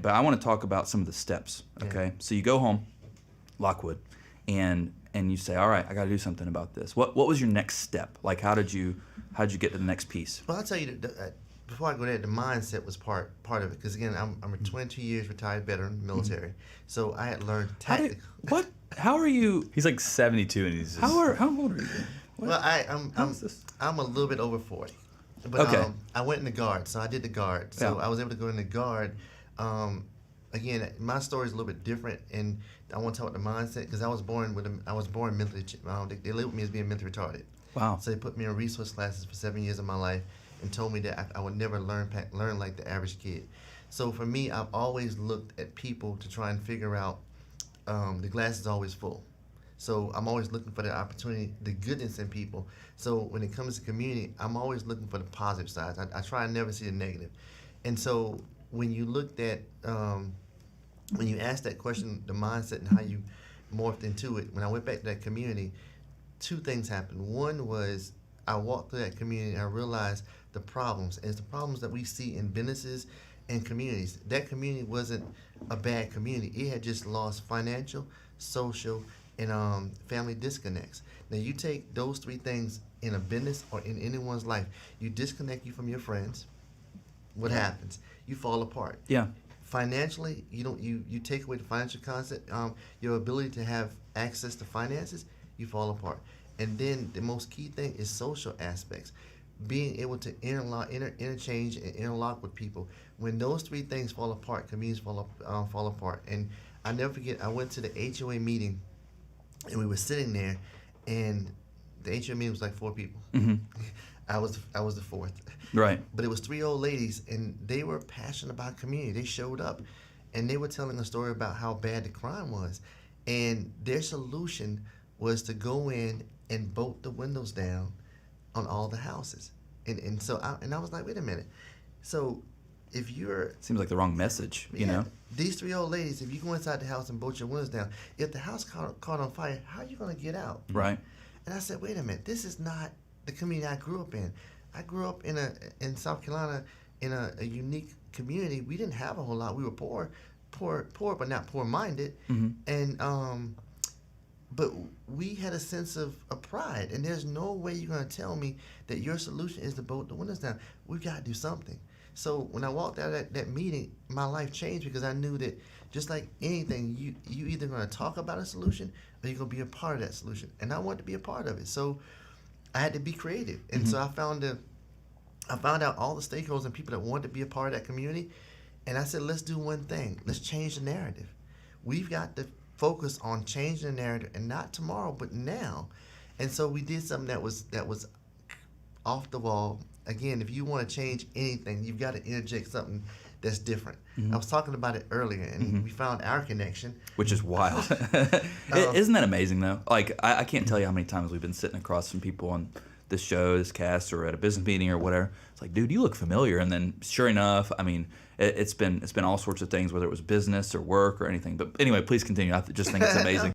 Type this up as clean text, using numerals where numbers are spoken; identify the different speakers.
Speaker 1: But I want to talk about some of the steps, okay?
Speaker 2: Yeah.
Speaker 1: So you go home, Lockwood, and you say, all right, I got to do something about this. What was your next step? Like, how did you get to the next piece?
Speaker 2: Well, I'll tell you, before I go there, the mindset was part of it. Because, again, I'm a 22 years retired veteran, military. So I had learned tactical.
Speaker 1: How are you?
Speaker 3: He's like 72 and he's just...
Speaker 1: How old are you?
Speaker 2: Well,
Speaker 1: How is this?
Speaker 2: I'm a little bit over 40. But
Speaker 1: Okay.
Speaker 2: I went in the Guard, so I did the Guard. So
Speaker 1: Yeah.
Speaker 2: I was able to go in the Guard. Again, my story is a little bit different, and I want to talk about the mindset because I was born mentally. They labeled me as being mentally retarded.
Speaker 1: Wow.
Speaker 2: So they put me in resource classes for 7 years of my life, and told me that I would never learn like the average kid. So for me, I've always looked at people to try and figure out the glass is always full. So I'm always looking for the opportunity, the goodness in people. So when it comes to community, I'm always looking for the positive sides. I try and never see the negative. And so when you looked at, when you asked that question, the mindset and how you morphed into it, when I went back to that community, two things happened. One was I walked through that community and I realized the problems. And it's the problems that we see in businesses and communities. That community wasn't a bad community. It had just lost financial, social, and family disconnects. Now you take those three things in a business or in anyone's life, you disconnect you from your friends. What happens? You fall apart.
Speaker 1: Yeah.
Speaker 2: Financially, you take away the financial concept, your ability to have access to finances, you fall apart. And then the most key thing is social aspects, being able to interchange and interlock with people. When those three things fall apart, communities fall apart. And I never forget, I went to the HOA meeting, and we were sitting there, and the HOA meeting was like 4 people.
Speaker 1: Mm-hmm.
Speaker 2: I was the fourth.
Speaker 1: Right.
Speaker 2: But it was 3 old ladies, and they were passionate about community. They showed up, and they were telling a story about how bad the crime was. And their solution was to go in and bolt the windows down on all the houses. And so I was like, wait a minute. So if you're...
Speaker 1: Seems like the wrong message, you know?
Speaker 2: These 3 old ladies, if you go inside the house and bolt your windows down, if the house caught on fire, how are you going to get out?
Speaker 1: Right.
Speaker 2: And I said, wait a minute, this is not the community I grew up in. I grew up in South Carolina in a unique community. We didn't have a whole lot. We were poor, but not poor-minded.
Speaker 1: Mm-hmm.
Speaker 2: And but we had a sense of pride. And there's no way you're going to tell me that your solution is to bolt the windows down. We've got to do something. So when I walked out of that meeting, my life changed because I knew that just like anything, you either going to talk about a solution or you're going to be a part of that solution. And I wanted to be a part of it. So I had to be creative. And so I found out all the stakeholders and people that wanted to be a part of that community. And I said, let's do one thing. Let's change the narrative. We've got to focus on changing the narrative, and not tomorrow, but now. And so we did something that was off the wall. Again, if you want to change anything, you've got to interject something that's different. I was talking about it earlier, and we found our connection.
Speaker 1: Which is wild. Isn't that amazing, though? Like, I can't tell you how many times we've been sitting across from people on this show, this cast, or at a business meeting or whatever. It's like, dude, you look familiar. And then, sure enough, I mean, it's been all sorts of things, whether it was business or work or anything. But anyway, please continue. I just think it's amazing.